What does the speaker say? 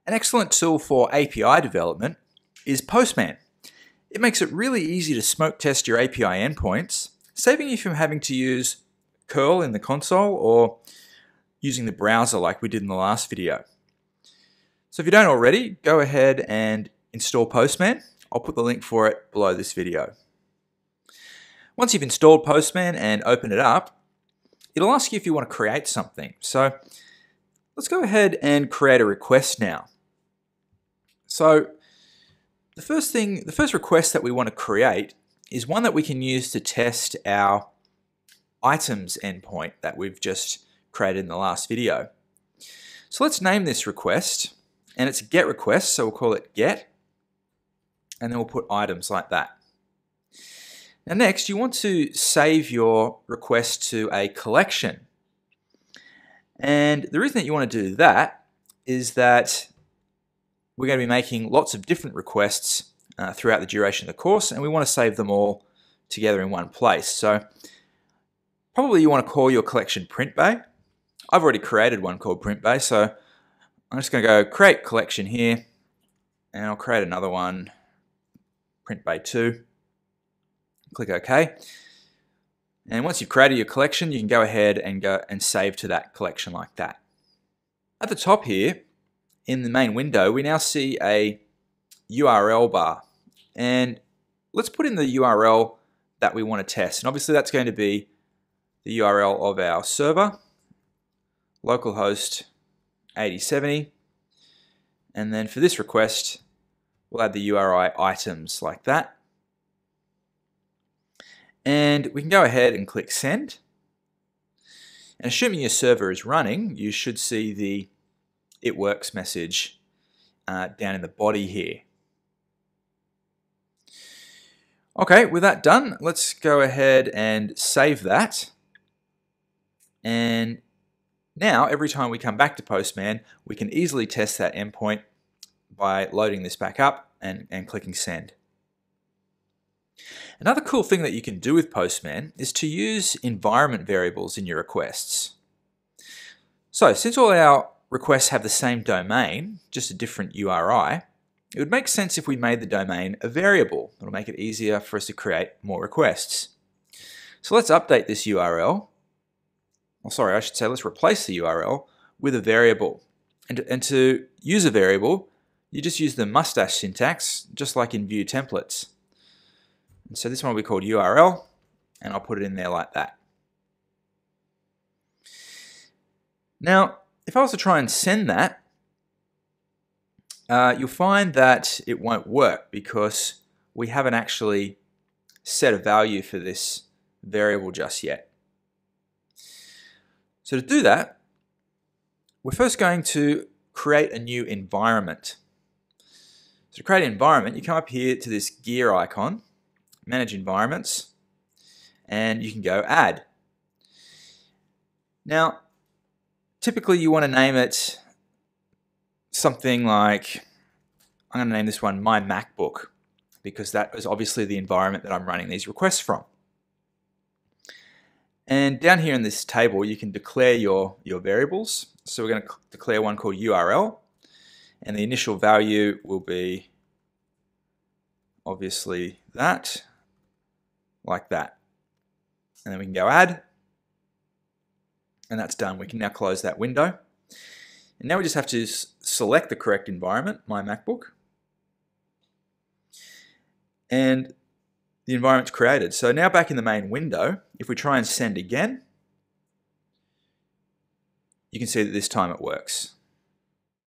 An excellent tool for API development is Postman. It makes it really easy to smoke test your API endpoints, saving you from having to use curl in the console or using the browser like we did in the last video. So if you don't already, go ahead and install Postman. I'll put the link for it below this video. Once you've installed Postman and opened it up, it'll ask you if you want to create something. So let's go ahead and create a request now. So the first request that we want to create is one that we can use to test our items endpoint that we've just created in the last video. So let's name this request, and it's a GET request, so we'll call it GET, and then we'll put items like that. Now next, you want to save your request to a collection. And the reason that you want to do that is that we're going to be making lots of different requests throughout the duration of the course, and we want to save them all together in one place. So probably you want to call your collection print bay. I've already created one called print bay, so I'm just going to go create collection here, and I'll create another one, print bay 2. Click OK. And once you've created your collection, you can go ahead and save to that collection like that. At the top here, in the main window, we now see a URL bar. And let's put in the URL that we want to test. And obviously that's going to be the URL of our server, localhost 8070. And then for this request, we'll add the URI items like that. And we can go ahead and click send. And assuming your server is running, you should see the "It works" message down in the body here. Okay, with that done, let's go ahead and save that. And now, every time we come back to Postman, we can easily test that endpoint by loading this back up and clicking send. Another cool thing that you can do with Postman is to use environment variables in your requests. So, since all our requests have the same domain, just a different URI, it would make sense if we made the domain a variable. It'll make it easier for us to create more requests. So let's update this URL. Oh, sorry, I should say let's replace the URL with a variable. And to use a variable, you just use the mustache syntax, just like in View Templates. And so this one will be called URL, and I'll put it in there like that. Now, if I was to try and send that, you'll find that it won't work because we haven't actually set a value for this variable just yet. So to do that, we're first going to create a new environment. So to create an environment, you come up here to this gear icon, Manage Environments, and you can go Add. Now, typically you want to name it something like, I'm going to name this one My MacBook, because that is obviously the environment that I'm running these requests from. And down here in this table, you can declare your variables. So we're going to declare one called URL, and the initial value will be obviously that, like that. And then we can go Add, and that's done. We can now close that window. And now we just have to select the correct environment, My MacBook, and the environment's created. So now back in the main window, if we try and send again, you can see that this time it works.